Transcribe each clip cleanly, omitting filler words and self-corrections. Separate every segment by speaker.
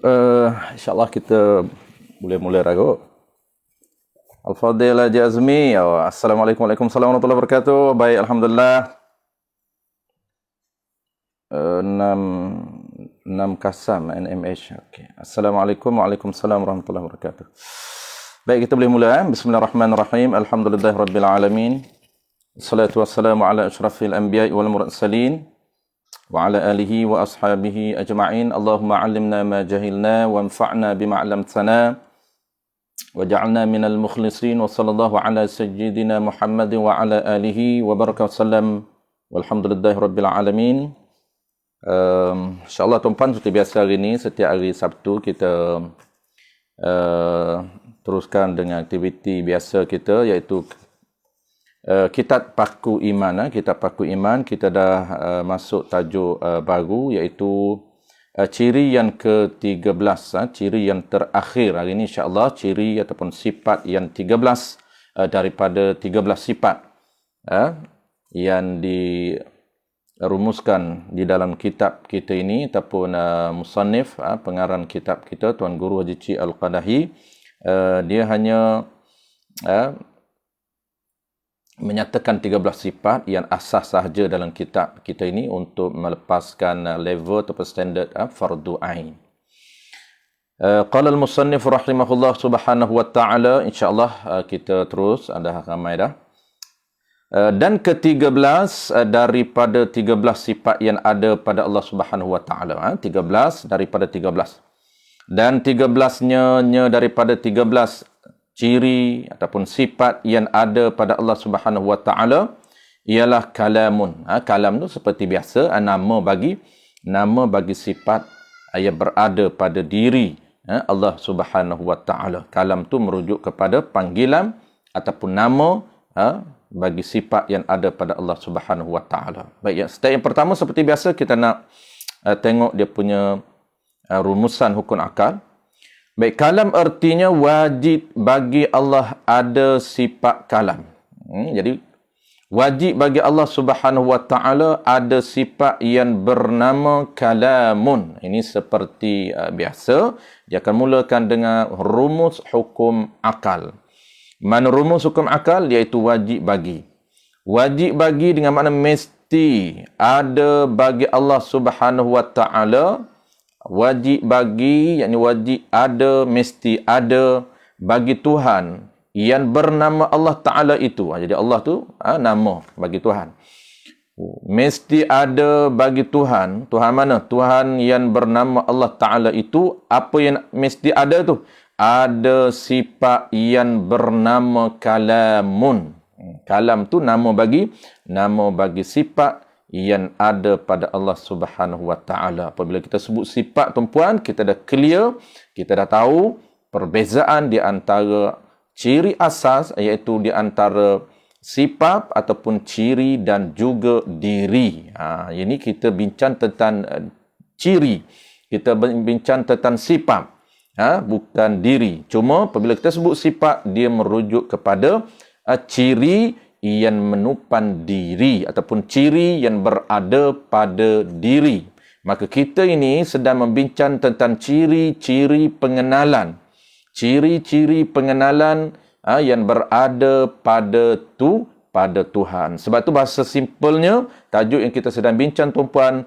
Speaker 1: InsyaAllah kita boleh mula ragu. Al-Fadhil Jazmi. Assalamualaikum warahmatullahi wabarakatuh. Baik, Alhamdulillah. 6 Kasam NMH. Okay. Assalamualaikum warahmatullahi wabarakatuh. Baik, kita boleh mula. Bismillahirrahmanirrahim. Alhamdulillahirabbil alamin. Wassalatu wassalamu ala asyrafil anbiya'i wal mursalin wa ala alihi wa ashabihi ajma'in. Allahumma 'allimna ma jahilna wanfa'na bima 'allamtana waj'alna minal mukhlisin wa sallallahu ala sayyidina Muhammad wa ala alihi wa baraka wasallam walhamdulillahirabbil alamin. InsyaAllah tuan-tuan, seperti biasa hari ini, setiap hari Sabtu kita teruskan dengan aktiviti biasa kita, iaitu Kitab Paku Iman. Kitab Paku Iman, kita dah masuk tajuk baru, iaitu ciri yang ke-13, ciri yang terakhir hari ini insyaAllah, ciri ataupun sifat yang 13 daripada 13 sifat yang dirumuskan di dalam kitab kita ini, ataupun musannif, pengarang kitab kita, Tuan Guru Haji Cik Al-Qadahi. Dia hanya menyatakan 13 sifat yang asas sahaja dalam kitab kita ini untuk melepaskan level atau standard fardu ain. Qala al-musannif rahimahullah subhanahu wa ta'ala. InsyaAllah kita terus, ada ramai dah. Dan ke-13 daripada 13 sifat yang ada pada Allah Subhanahu wa taala, 13 daripada 13. Dan 13-nya daripada 13 ciri ataupun sifat yang ada pada Allah Subhanahu wa taala ialah kalamun. Kalam tu seperti biasa, nama bagi sifat yang berada pada diri Allah Subhanahu wa taala. Kalam tu merujuk kepada panggilan ataupun nama bagi sifat yang ada pada Allah Subhanahu wa taala. Baik, step yang pertama seperti biasa kita nak tengok dia punya rumusan hukum akal. Baik, kalam artinya wajib bagi Allah ada sifat kalam. Jadi wajib bagi Allah Subhanahu wa taala ada sifat yang bernama kalamun. Ini seperti biasa, dia akan mulakan dengan rumus hukum akal. Mana rumus hukum akal, iaitu wajib bagi. Wajib bagi dengan makna mesti ada bagi Allah Subhanahu wa taala. Wajib bagi, yakni wajib ada, mesti ada bagi Tuhan yang bernama Allah Ta'ala itu. Jadi Allah tu nama bagi Tuhan. Mesti ada bagi Tuhan. Tuhan mana? Tuhan yang bernama Allah Ta'ala itu. Apa yang mesti ada tu? Ada sifat yang bernama kalamun. Kalam tu nama bagi sifat yang ada pada Allah Subhanahu wa taala. Apabila kita sebut sifat, tuan-puan, kita dah clear, kita dah tahu perbezaan di antara ciri asas, iaitu di antara sifat ataupun ciri dan juga diri. Ini kita bincang tentang ciri. Kita bincang tentang sifat. Bukan diri. Cuma apabila kita sebut sifat, dia merujuk kepada ciri yang menupan diri ataupun ciri yang berada pada diri. Maka kita ini sedang membincang tentang ciri-ciri pengenalan. Ciri-ciri pengenalan yang berada pada Tuhan. Sebab tu bahasa simpelnya, tajuk yang kita sedang bincang, tuan-puan,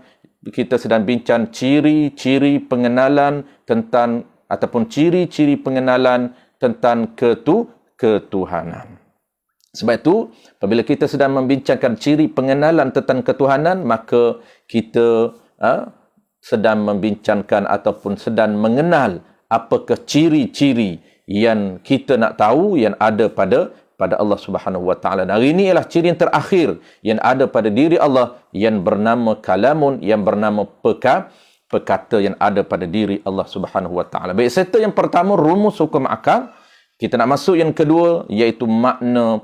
Speaker 1: kita sedang bincang ciri-ciri pengenalan tentang ataupun ciri-ciri pengenalan tentang ketuhanan. Sebab itu, apabila kita sedang membincangkan ciri pengenalan tentang ketuhanan, maka kita sedang membincangkan ataupun sedang mengenal apakah ciri-ciri yang kita nak tahu yang ada pada Allah Subhanahu wa taala. Hari ini ialah ciri yang terakhir yang ada pada diri Allah yang bernama kalamun, yang bernama perkata yang ada pada diri Allah Subhanahu wa taala. Baik, serta yang pertama rumus hukum akal. Kita nak masuk yang kedua, iaitu makna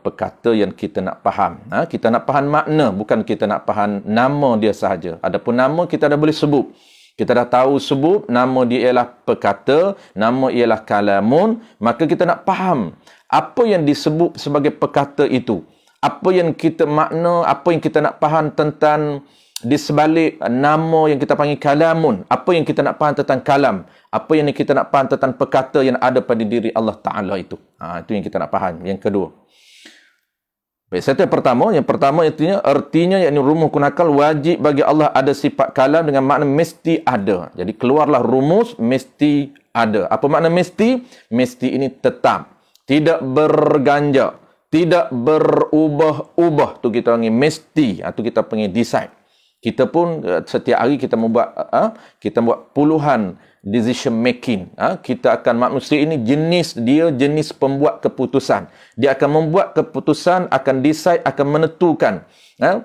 Speaker 1: perkata yang kita nak faham. Kita nak faham makna, bukan kita nak faham nama dia sahaja. Adapun nama kita dah boleh sebut. Kita dah tahu sebut nama dia ialah perkata, nama ialah kalamun, maka kita nak faham apa yang disebut sebagai perkata itu. Apa yang kita makna, apa yang kita nak faham tentang di sebalik nama yang kita panggil kalamun. Apa yang kita nak faham tentang kalam? Apa yang kita nak faham tentang perkata yang ada pada diri Allah Ta'ala itu? Itu yang kita nak faham. Yang kedua. Baik, satu yang pertama artinya yakni rumus kunakal wajib bagi Allah ada sifat kalam dengan makna mesti ada. Jadi keluarlah rumus mesti ada. Apa makna mesti? Mesti ini tetap, tidak berganjak, tidak berubah-ubah. Tu kita panggil mesti, atau kita panggil decide. Kita pun setiap hari kita buat puluhan decision making. Kita akan, manusia ini jenis pembuat keputusan. Dia akan membuat keputusan, akan decide, akan menentukan.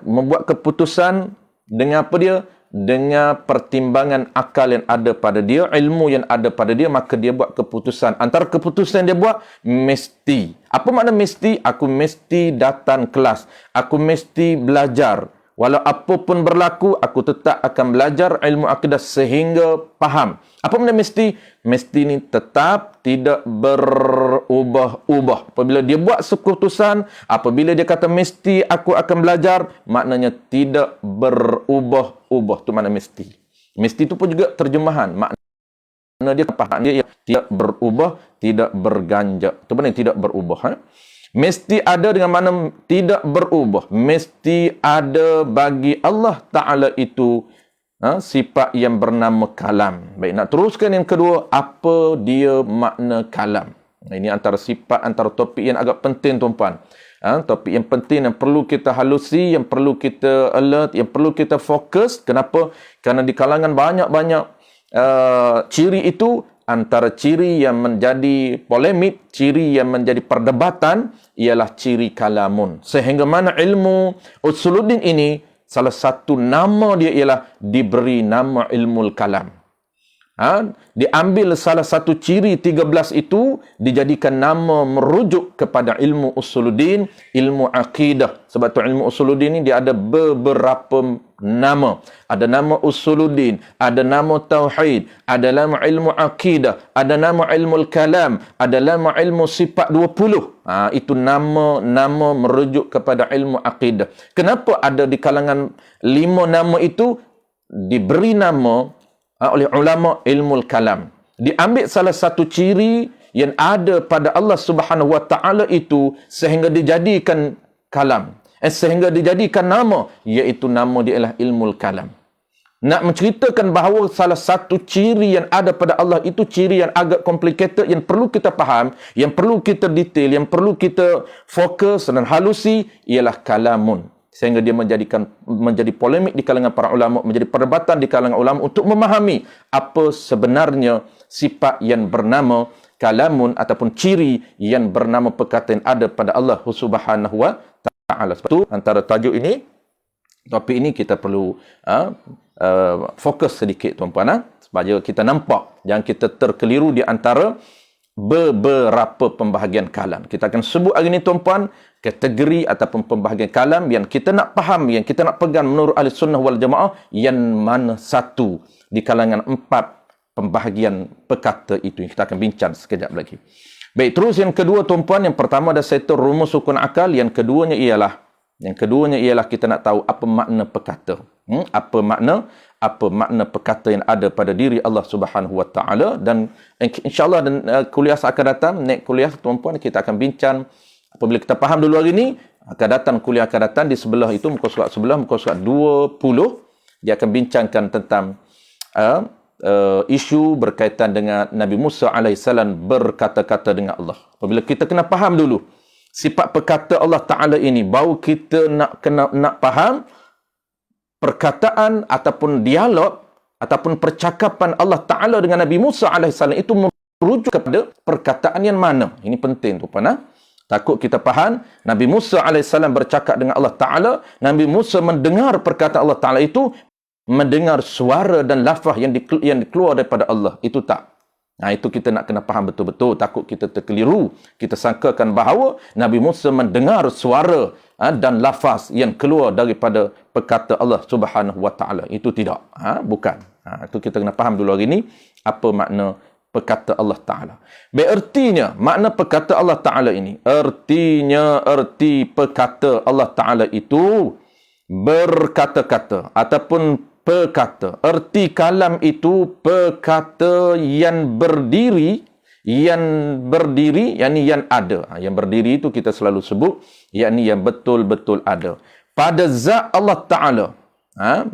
Speaker 1: Membuat keputusan dengan apa dia? Dengan pertimbangan akal yang ada pada dia, ilmu yang ada pada dia, maka dia buat keputusan. Antara keputusan yang dia buat, mesti. Apa makna mesti? Aku mesti datang kelas. Aku mesti belajar. Walau apa pun berlaku, aku tetap akan belajar ilmu akidah sehingga faham. Apa benda mesti? Mesti ni tetap tidak berubah-ubah. Apabila dia buat keputusan, apabila dia kata mesti aku akan belajar, maknanya tidak berubah-ubah. Itu makna mesti. Mesti itu pun juga terjemahan. Makna dia faham dia tidak berubah, tidak berganjak. Itu makna tidak berubah. Mesti ada dengan makna tidak berubah. Mesti ada bagi Allah Ta'ala itu sifat yang bernama kalam. Baik, nak teruskan yang kedua. Apa dia makna kalam? Ini antara sifat, antara topik yang agak penting, tuan-puan. Topik yang penting yang perlu kita halusi, yang perlu kita alert, yang perlu kita fokus. Kenapa? Kerana di kalangan banyak-banyak ciri itu, antara ciri yang menjadi polemik, ciri yang menjadi perdebatan ialah ciri kalamun. Sehingga mana ilmu usuluddin ini, salah satu nama dia ialah diberi nama ilmu kalam. Diambil salah satu ciri 13 itu, dijadikan nama merujuk kepada ilmu usuluddin, ilmu akidah. Sebab tu ilmu usuluddin ini dia ada beberapa nama. Ada nama usuluddin, ada nama tauhid, ada nama ilmu akidah, ada nama ilmu kalam, ada nama ilmu sifat 20. Itu nama merujuk kepada ilmu akidah. Kenapa ada di kalangan 5 nama itu diberi nama oleh ulama ilmu kalam? Diambil salah satu ciri yang ada pada Allah Subhanahu wa taala itu sehingga dijadikan kalam, sehingga dijadikan nama, iaitu nama dia ialah ilmu kalam. Nak menceritakan bahawa salah satu ciri yang ada pada Allah itu ciri yang agak complicated, yang perlu kita faham, yang perlu kita detail, yang perlu kita fokus dan halusi, ialah kalamun. Sehingga dia menjadi polemik di kalangan para ulama, menjadi perdebatan di kalangan ulama untuk memahami apa sebenarnya sifat yang bernama kalamun ataupun ciri yang bernama perkataan ada pada Allah Subhanahu wa taala. Sebab itu antara tajuk ini, topik ini kita perlu fokus sedikit, tuan-puan, supaya kita nampak, jangan kita terkeliru di antara beberapa pembahagian kalam. Kita akan sebut hari ini, tuan-puan, kategori ataupun pembahagian kalam yang kita nak faham, yang kita nak pegang menurut ahli sunnah wal jamaah, yang mana satu di kalangan 4 pembahagian perkata itu. Kita akan bincang sekejap lagi. Baik, terus yang kedua, tuan-puan, yang pertama dah settle rumus rukun akal, yang keduanya ialah kita nak tahu apa makna perkata. Apa makna perkata yang ada pada diri Allah Subhanahu wa taala. Dan insya-Allah kuliah akan datang, next kuliah, tuan-puan, kita akan bincang. Apabila kita faham dulu hari ini, kuliah akan datang di sebelah itu, muka surat sebelah, muka surat 20, dia akan bincangkan tentang isu berkaitan dengan Nabi Musa AS berkata-kata dengan Allah. Apabila kita kena faham dulu sifat perkata Allah Ta'ala ini, baru kita nak faham perkataan ataupun dialog ataupun percakapan Allah Ta'ala dengan Nabi Musa AS itu merujuk kepada perkataan yang mana. Ini penting, tuan-puan. Takut kita faham Nabi Musa AS bercakap dengan Allah Ta'ala, Nabi Musa mendengar perkataan Allah Ta'ala itu, mendengar suara dan lafaz yang dikeluar daripada Allah. Itu tak. Itu kita nak kena faham betul-betul. Takut kita terkeliru. Kita sangkakan bahawa Nabi Musa mendengar suara dan lafaz yang keluar daripada perkata Allah Subhanahu wa taala. Itu tidak. Bukan. Itu kita kena faham dulu hari ini apa makna perkata Allah Ta'ala. Berartinya, makna perkata Allah Ta'ala ini, arti perkata Allah Ta'ala itu berkata-kata ataupun perkata. Erti kalam itu perkata yang berdiri, yakni yang ada. Yang berdiri itu kita selalu sebut, yakni yang betul-betul ada. Pada zat Allah Ta'ala.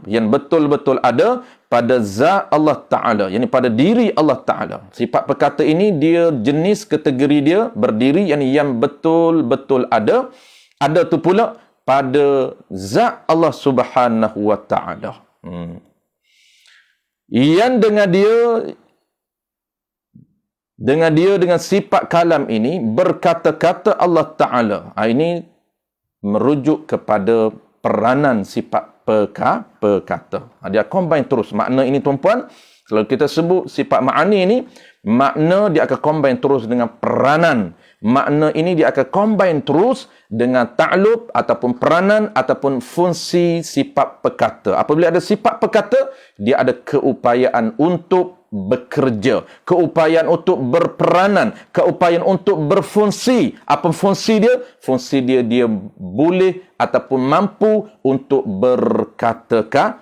Speaker 1: Yang betul-betul ada pada zat Allah Ta'ala. Yakni pada diri Allah Ta'ala. Sifat perkata ini dia jenis kategori dia berdiri, yakni yang betul-betul ada. Ada tu pula pada zat Allah Subhanahu wa Ta'ala. Yang dengan sifat kalam ini berkata-kata Allah Ta'ala. Ini merujuk kepada peranan sifat perkata. Dia combine terus. Makna ini tuan-puan, kalau kita sebut sifat ma'ani ini, makna dia akan combine terus dengan peranan. Makna ini dia akan combine terus dengan ta'lub ataupun peranan ataupun fungsi sifat perkata. Apabila ada sifat perkata, dia ada keupayaan untuk bekerja, keupayaan untuk berperanan, keupayaan untuk berfungsi. Apa fungsi dia? Fungsi dia boleh ataupun mampu untuk berkata-kata.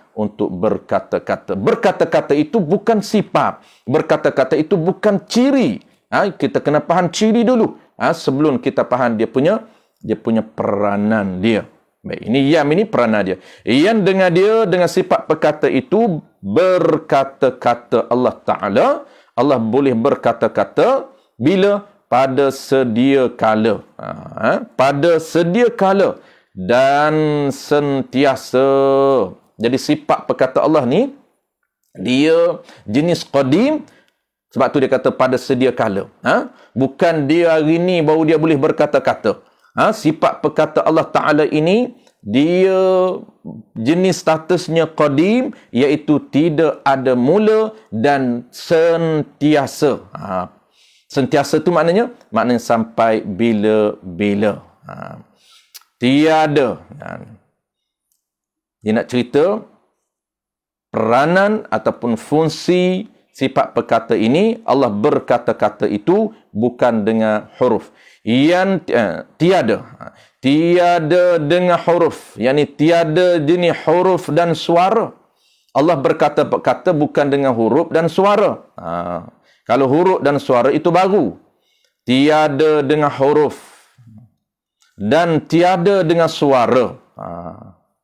Speaker 1: Berkata-kata itu bukan sifat. Berkata-kata itu bukan ciri. Kita kena faham ciri dulu. Sebelum kita faham dia punya peranan dia. Baik, ini peranan dia. Yang dengan sifat perkata itu berkata-kata Allah Ta'ala. Allah boleh berkata-kata bila? Pada sedia kala. Pada sedia kala dan sentiasa. Jadi sifat perkata Allah ni, dia jenis qadim. Sebab tu dia kata pada sedia kala. Bukan dia hari ni baru dia boleh berkata-kata. Sifat perkata Allah Ta'ala ini, dia jenis statusnya qadim, iaitu tidak ada mula dan sentiasa. Sentiasa tu maknanya sampai bila-bila. Tiada. Dia nak cerita peranan ataupun fungsi sifat perkata ini. Allah berkata-kata itu bukan dengan huruf. Yang tiada dengan huruf, yakni tiada jenis huruf dan suara. Allah berkata-kata bukan dengan huruf dan suara. Kalau huruf dan suara itu baru. Tiada dengan huruf dan tiada dengan suara.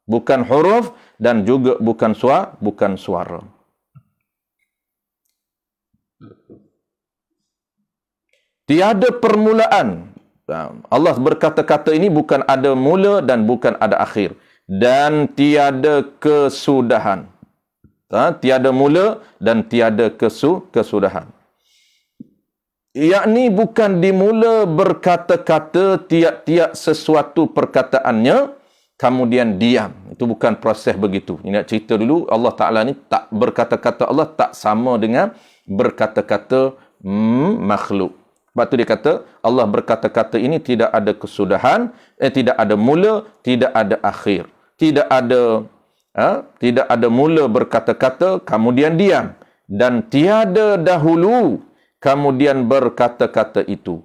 Speaker 1: Bukan huruf dan juga bukan suara. Tiada permulaan. Allah berkata-kata ini bukan ada mula dan bukan ada akhir. Dan tiada kesudahan. Tiada mula dan tiada kesudahan. Yakni bukan dimula berkata-kata tiap-tiap sesuatu perkataannya, kemudian diam. Itu bukan proses begitu. Ini nak cerita dulu, Allah Ta'ala ni tak berkata-kata Allah tak sama dengan berkata-kata makhluk. Sebab tu dia kata, Allah berkata-kata ini tidak ada kesudahan, tidak ada mula, tidak ada akhir. Tidak ada mula berkata-kata, kemudian diam. Dan tiada dahulu, kemudian berkata-kata itu.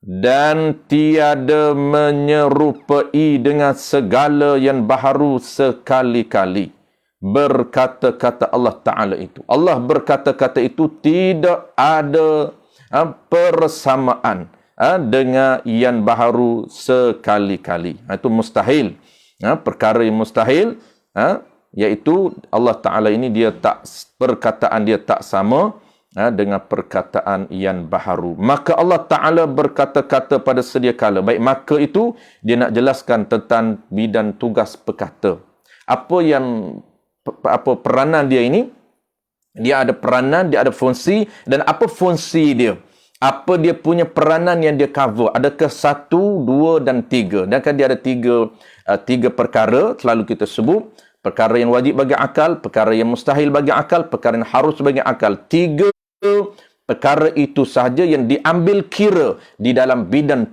Speaker 1: Dan tiada menyerupai dengan segala yang baharu sekali-kali. Berkata-kata Allah Ta'ala itu. Allah berkata-kata itu tidak ada persamaan dengan yang baharu sekali-kali. Itu mustahil. Perkara yang mustahil, iaitu Allah Ta'ala ini perkataan dia tak sama dengan perkataan yang baharu. Maka Allah Ta'ala berkata-kata pada sedia kala. Baik, maka itu dia nak jelaskan tentang bidang tugas perkata. Apa peranan dia ini? Dia ada peranan, dia ada fungsi. Dan apa fungsi dia? Apa dia punya peranan yang dia cover? Adakah 1, 2 dan 3? Dan kan dia ada tiga perkara selalu kita sebut. Perkara yang wajib bagi akal, perkara yang mustahil bagi akal, perkara yang harus bagi akal. 3 perkara itu sahaja yang diambil kira di dalam bidang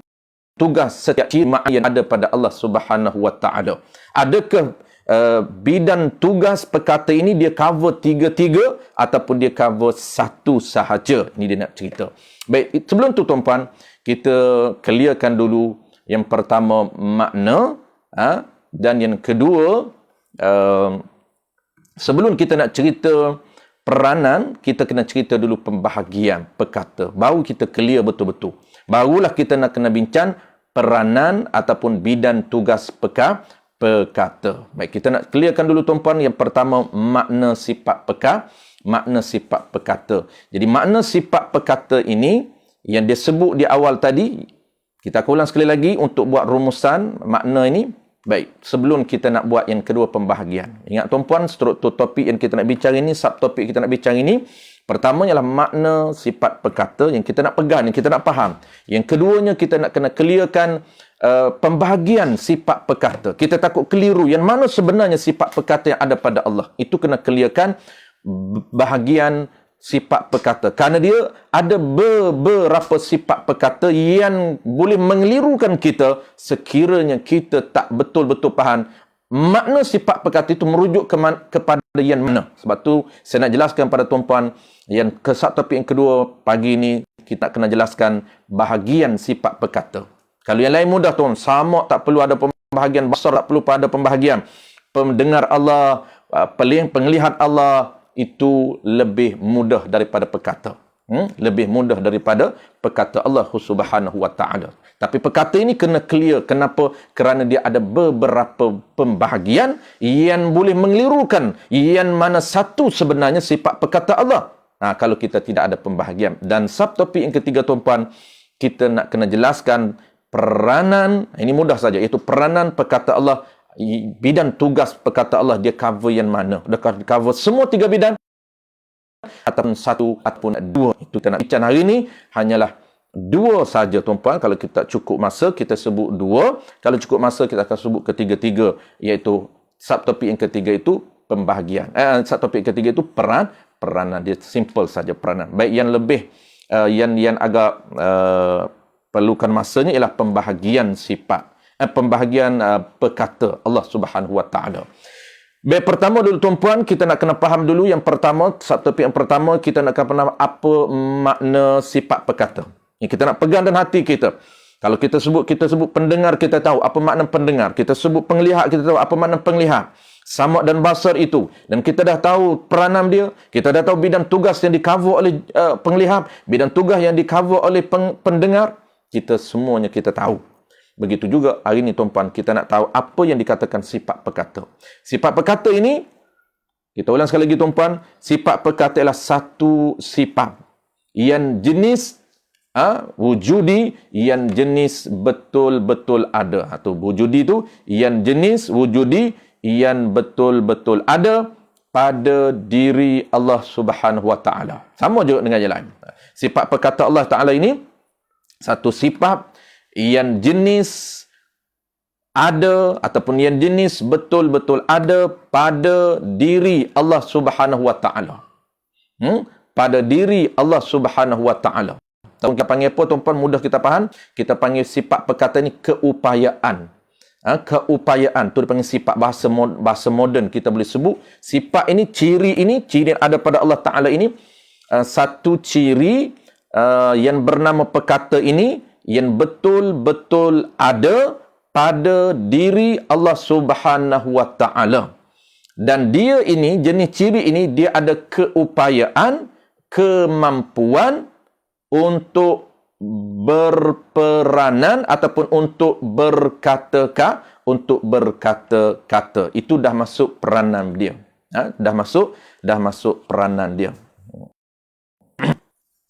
Speaker 1: tugas setiap jemaah yang ada pada Allah Subhanahu wa Ta'ala. Adakah bidang tugas perkata ini dia cover 3 ataupun dia cover 1 sahaja? Ini dia nak cerita. Baik, sebelum tu tuan-puan, kita clearkan dulu yang pertama makna. Dan yang kedua, sebelum kita nak cerita peranan, kita kena cerita dulu pembahagian perkata. Baru kita clear betul-betul. Barulah kita nak kena bincang peranan ataupun bidan tugas perkata. Baik, kita nak clearkan dulu tuan-puan. Yang pertama, makna sifat makna sifat perkata. Jadi makna sifat perkata ini yang dia sebut di awal tadi, kita akan ulang sekali lagi untuk buat rumusan makna ini. Baik, sebelum kita nak buat yang kedua pembahagian. Ingat tuan-puan, struktur topik yang kita nak bincang ini, subtopik kita nak bincang ini, pertamanya ialah makna sifat perkata yang kita nak pegang, yang kita nak faham. Yang keduanya kita nak kena clearkan pembahagian sifat perkata. Kita takut keliru yang mana sebenarnya sifat perkata yang ada pada Allah. Itu kena clearkan bahagian sifat perkata. Kerana dia ada beberapa sifat perkata yang boleh mengelirukan kita sekiranya kita tak betul-betul faham makna sifat perkata itu merujuk kepada yang mana. Sebab tu saya nak jelaskan pada tuan-puan yang topik yang kedua pagi ini, kita kena jelaskan bahagian sifat perkata. Kalau yang lain mudah tuan, sama tak perlu ada pembahagian, basar tak perlu ada pembahagian. Pendengar Allah, penglihat Allah, itu lebih mudah daripada perkata. Lebih mudah daripada perkata Allah Subhanahu wa ta'ala. Tapi perkata ini kena clear. Kenapa? Kerana dia ada beberapa pembahagian yang boleh mengelirukan yang mana satu sebenarnya sifat perkata Allah. Kalau kita tidak ada pembahagian. Dan subtopik yang ketiga tuan-puan, kita nak kena jelaskan peranan, ini mudah saja, iaitu peranan perkata Allah. Bidang tugas perkata Allah dia cover yang mana? Dia cover semua tiga bidang ataupun satu ataupun dua. Itu kita nak bincang hari ini hanyalah dua saja tuan-puan. Kalau kita cukup masa kita sebut dua, kalau cukup masa kita akan sebut ketiga-tiga, iaitu subtopik yang ketiga itu pembahagian. Subtopik ketiga itu peranan. Dia simple saja peranan. Baik, yang lebih yang agak perlukan masanya ialah pembahagian sifat. Pembahagian perkata Allah Subhanahu wa ta'ala. Baik, pertama dulu tuan-puan, kita nak kena faham dulu yang pertama, subtopik yang pertama, kita nak kena faham apa makna sifat perkata. Yang kita nak pegang dalam hati kita. Kalau kita sebut pendengar, kita tahu apa makna pendengar. Kita sebut penglihat, kita tahu apa makna penglihat. Sama' dan basar itu. Dan kita dah tahu peranan dia. Kita dah tahu bidang tugas yang di-cover oleh penglihat. Bidang tugas yang di-cover oleh pendengar. Kita semuanya kita tahu. Begitu juga hari ini tuan-puan, kita nak tahu apa yang dikatakan sifat perkata. Sifat perkata ini, kita ulang sekali lagi tuan-puan, sifat perkata ialah satu sifat yang jenis wujudi, yang jenis betul-betul ada. Atau wujudi itu, yang jenis wujudi, yang betul-betul ada pada diri Allah Subhanahu wa ta'ala. Sama juga dengan yang lain. Sifat perkata Allah Ta'ala ini, satu sifat yang jenis ada ataupun yang jenis betul-betul ada pada diri Allah Subhanahu wa ta'ala. Pada diri Allah Subhanahu wa ta'ala. Tahu kita panggil apa tuan-puan, mudah kita faham? Kita panggil sifat perkata ini keupayaan. Keupayaan tu dipanggil sifat bahasa moden kita boleh sebut. Sifat ini, ciri yang ada pada Allah Ta'ala ini, satu ciri yang bernama perkata ini yang betul-betul ada pada diri Allah Subhanahu wa ta'ala. Dan dia ini, jenis ciri ini, dia ada keupayaan, kemampuan untuk berperanan ataupun untuk berkata-kata. Itu dah masuk peranan dia. Dah masuk peranan dia.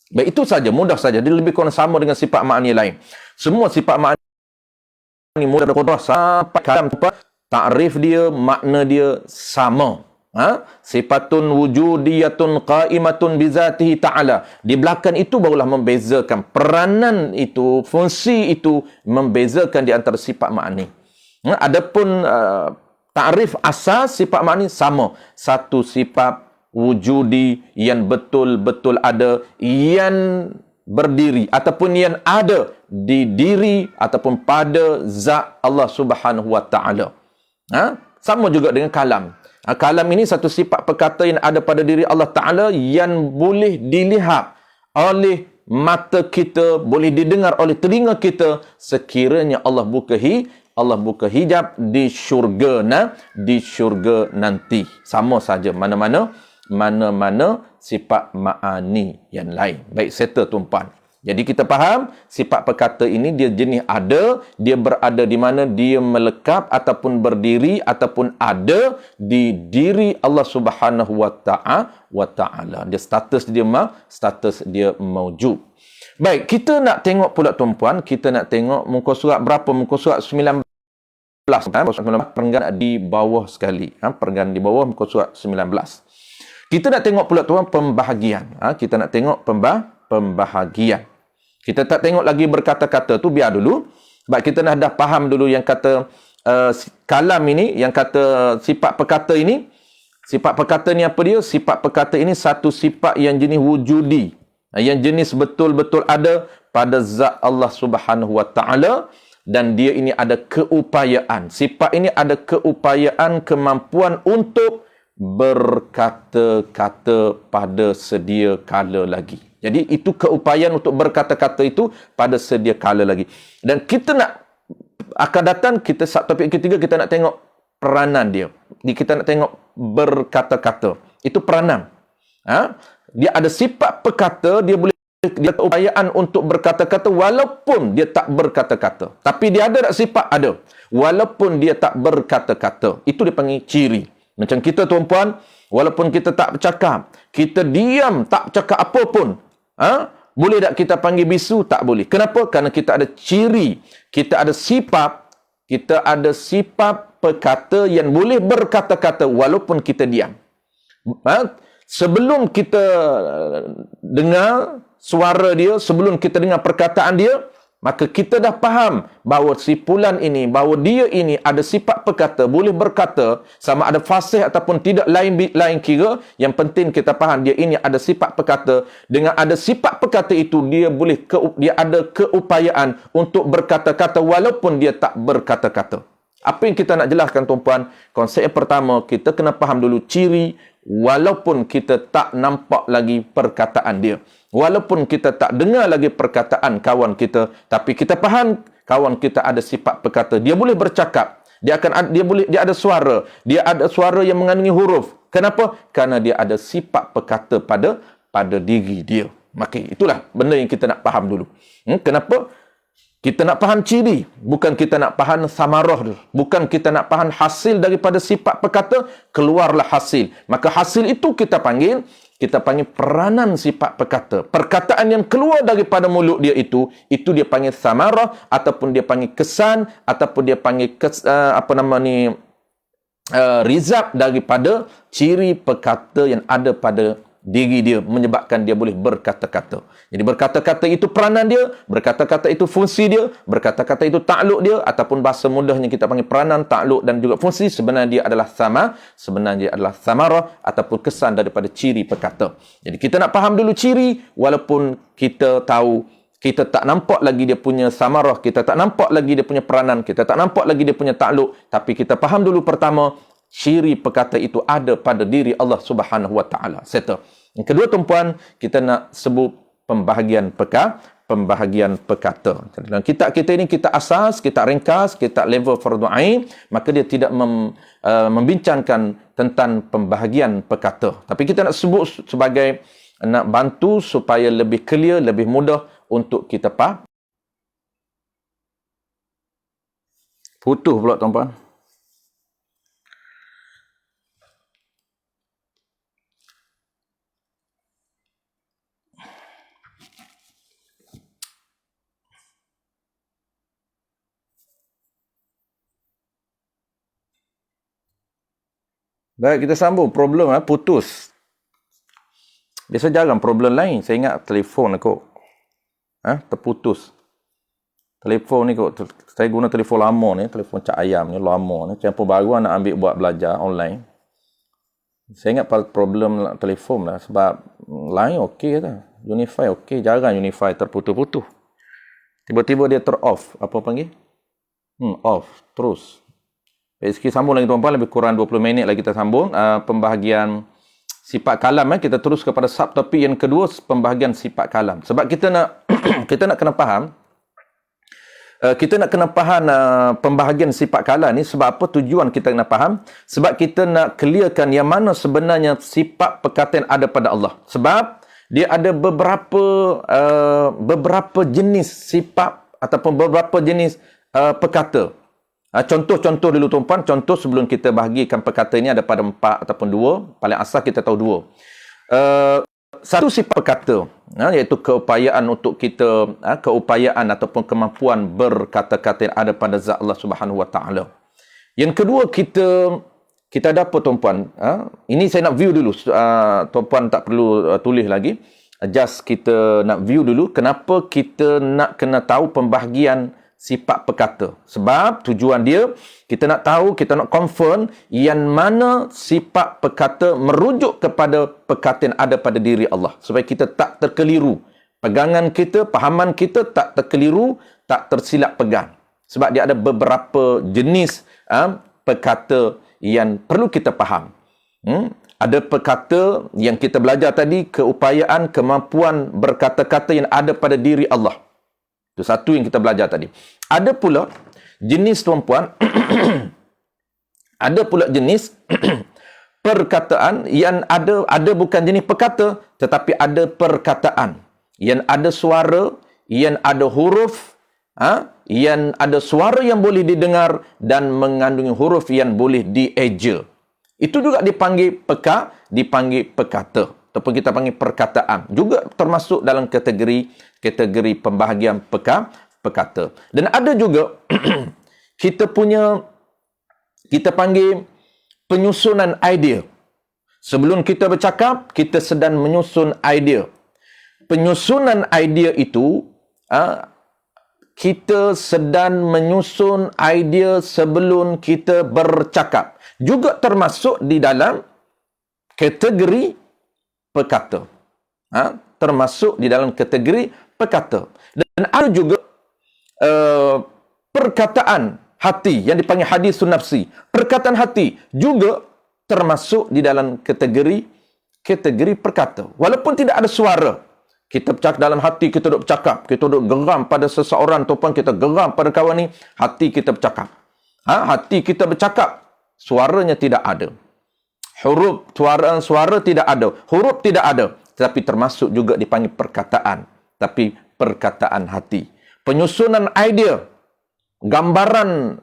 Speaker 1: Baik, itu saja, mudah saja. Dia lebih kurang sama dengan sifat ma'ani lain. Semua sifat ma'ani mudah berkudrah sampai kalam ta'rif dia, makna dia sama. Sifatun wujudiyatun qa'imatun bizatihi ta'ala. Di belakang itu barulah membezakan peranan itu, fungsi itu membezakan di antara sifat ma'ani. Adapun ta'rif asas sifat ma'ani sama. Satu sifat wujudi yang betul-betul ada, yang berdiri ataupun yang ada di diri ataupun pada zat Allah Subhanahu wa ta'ala. Sama juga dengan kalam. Kalam ini satu sifat perkata yang ada pada diri Allah Ta'ala yang boleh dilihat oleh mata kita, boleh didengar oleh telinga kita sekiranya Allah buka Allah buka hijab di syurga nanti. Sama saja mana-mana sifat ma'ani yang lain. Baik, settle tuan-puan. Jadi kita faham sifat perkata ini dia jenis ada, dia berada di mana, dia melekap ataupun berdiri ataupun ada di diri Allah Subhanahu wa taala. Dia status dia maujud. Baik, kita nak tengok pula tuan-puan, kita nak tengok muka surat berapa? Muka surat 19. Perenggan di bawah sekali. Perenggan di bawah muka surat 19. Kita nak tengok pula tuan pembahagian. Kita nak tengok pembahagian. Kita tak tengok lagi berkata-kata tu, biar dulu. Sebab kita dah faham dulu yang kata kalam ini, yang kata sifat perkata ini. Sifat perkata ni apa dia? Sifat perkata ini satu sifat yang jenis wujudi. Yang jenis betul-betul ada pada zat Allah Subhanahu wa taala, dan dia ini ada keupayaan. Sifat ini ada keupayaan, kemampuan untuk berkata-kata pada sedia kala lagi. Jadi itu keupayaan untuk berkata-kata itu pada sedia kala lagi. Dan kita nak akan datang, kita topik ketiga, kita nak tengok peranan dia. Kita nak tengok berkata-kata. Itu peranan. Dia ada sifat perkata, dia keupayaan untuk berkata-kata walaupun dia tak berkata-kata. Tapi dia ada tak sifat? Ada. Walaupun dia tak berkata-kata. Itu dia panggil ciri. Macam kita tuan-puan, walaupun kita tak bercakap, kita diam, tak bercakap apa pun. Boleh tak kita panggil bisu? Tak boleh. Kenapa? Kerana kita ada ciri. Kita ada sifat perkata yang boleh berkata-kata walaupun kita diam. Sebelum kita dengar suara dia, sebelum kita dengar perkataan dia, maka kita dah faham bahawa si fulan ini, bahawa dia ini ada sifat perkata, boleh berkata, sama ada fasih ataupun tidak, lain kira. Yang penting kita faham dia ini ada sifat perkata. Dengan ada sifat perkata itu, dia ada keupayaan untuk berkata-kata walaupun dia tak berkata-kata. Apa yang kita nak jelaskan tuan-puan? Konsep yang pertama, kita kena faham dulu ciri walaupun kita tak nampak lagi perkataan dia. Walaupun kita tak dengar lagi perkataan kawan kita, tapi kita faham kawan kita ada sifat perkata. Dia boleh bercakap. Dia ada suara. Dia ada suara yang mengandungi huruf. Kenapa? Kerana dia ada sifat perkata pada diri dia. Maka itulah benda yang kita nak faham dulu. Kenapa? Kita nak faham ciri, bukan kita nak faham samarah dulu. Bukan kita nak faham hasil daripada sifat perkata, keluarlah hasil. Maka hasil itu kita panggil peranan sifat perkata. Perkataan yang keluar daripada mulut dia itu dia panggil samarah, ataupun dia panggil kesan, ataupun dia panggil rizab daripada ciri perkata yang ada pada diri dia, menyebabkan dia boleh berkata-kata. Jadi berkata-kata itu peranan dia, berkata-kata itu fungsi dia, berkata-kata itu takluk dia, ataupun bahasa mudahnya kita panggil peranan, takluk dan juga fungsi. Sebenarnya dia adalah samarah ataupun kesan daripada ciri perkata. Jadi kita nak faham dulu ciri, walaupun kita tahu kita tak nampak lagi dia punya samarah, kita tak nampak lagi dia punya peranan, kita tak nampak lagi dia punya takluk, tapi kita faham dulu pertama, ciri perkata itu ada pada diri Allah Subhanahu wa taala. Settle. Yang kedua tuan-puan, kita nak sebut pembahagian perkata. Dalam kitab kita ini kita asas, kita ringkas, kita level fardu ain, maka dia tidak membincangkan tentang pembahagian perkata. Tapi kita nak sebut sebagai nak bantu supaya lebih clear, lebih mudah untuk kita faham. Putus pula tuan-puan. Baik, kita sambung. Problem putus. Biasa jarang problem lain. Saya ingat telefon kot. Terputus. Telefon ni kot. Saya guna telefon lama ni. Telefon cak ayam ni. Lama ni. Tempoh baru nak ambil buat belajar online. Saya ingat problem telefon lah. Sebab lain okey kata. Unify okey. Jarang Unify terputus-putus. Tiba-tiba dia ter-off. Apa panggil? Off. Terus. Sikit sambung lagi tuan-tuan, lebih kurang 20 minit lagi kita sambung pembahagian sifat kalam. Kita terus kepada subtopik yang kedua, pembahagian sifat kalam. Sebab kita nak kena faham kita nak kena faham pembahagian sifat kalam ni. Sebab apa tujuan kita kena faham? Sebab kita nak clearkan yang mana sebenarnya sifat perkataan ada pada Allah. Sebab dia ada beberapa jenis sifat ataupun beberapa jenis perkata. Contoh-contoh dulu tuan-puan. Contoh sebelum kita bahagikan perkata ini ada pada 4 ataupun 2. Paling asal kita tahu 2. Satu sifat perkata, iaitu keupayaan untuk kita, keupayaan ataupun kemampuan berkata-kata yang ada pada zat Allah Subhanahu Wa Taala. Yang kedua, kita ada apa tuan-puan? Ini saya nak view dulu. Tuan-puan tak perlu tulis lagi. Just kita nak view dulu. Kenapa kita nak kena tahu pembahagian sifat perkata? Sebab tujuan dia, kita nak tahu, kita nak confirm yang mana sifat perkata merujuk kepada perkataan ada pada diri Allah. Supaya kita tak terkeliru. Pegangan kita, pahaman kita tak terkeliru, tak tersilap pegang. Sebab dia ada beberapa jenis perkata yang perlu kita faham. Ada perkata yang kita belajar tadi, keupayaan, kemampuan berkata-kata yang ada pada diri Allah. Itu satu yang kita belajar tadi. Ada pula jenis tuan-puan, ada pula jenis perkataan yang ada bukan jenis perkata, tetapi ada perkataan yang ada suara, yang ada huruf, yang ada suara yang boleh didengar dan mengandungi huruf yang boleh dieja. Itu juga dipanggil perkata ataupun kita panggil perkataan. Juga termasuk dalam kategori pembahagian perkata. Dan ada juga kita panggil penyusunan idea. Sebelum kita bercakap, kita sedang menyusun idea. Penyusunan idea itu, kita sedang menyusun idea sebelum kita bercakap. Juga termasuk di dalam kategori perkata. Termasuk di dalam kategori perkata. Dan ada juga perkataan hati yang dipanggil hadisun nafsi. Perkataan hati juga termasuk di dalam kategori perkata. Walaupun tidak ada suara. Kita bercakap dalam hati, kita duduk bercakap. Kita duduk geram pada seseorang ataupun kita geram pada kawan ni. Hati kita bercakap. Hati kita bercakap. Suaranya tidak ada. Suara tidak ada. Huruf tidak ada. Tetapi termasuk juga dipanggil perkataan. Tapi perkataan hati. Penyusunan idea. Gambaran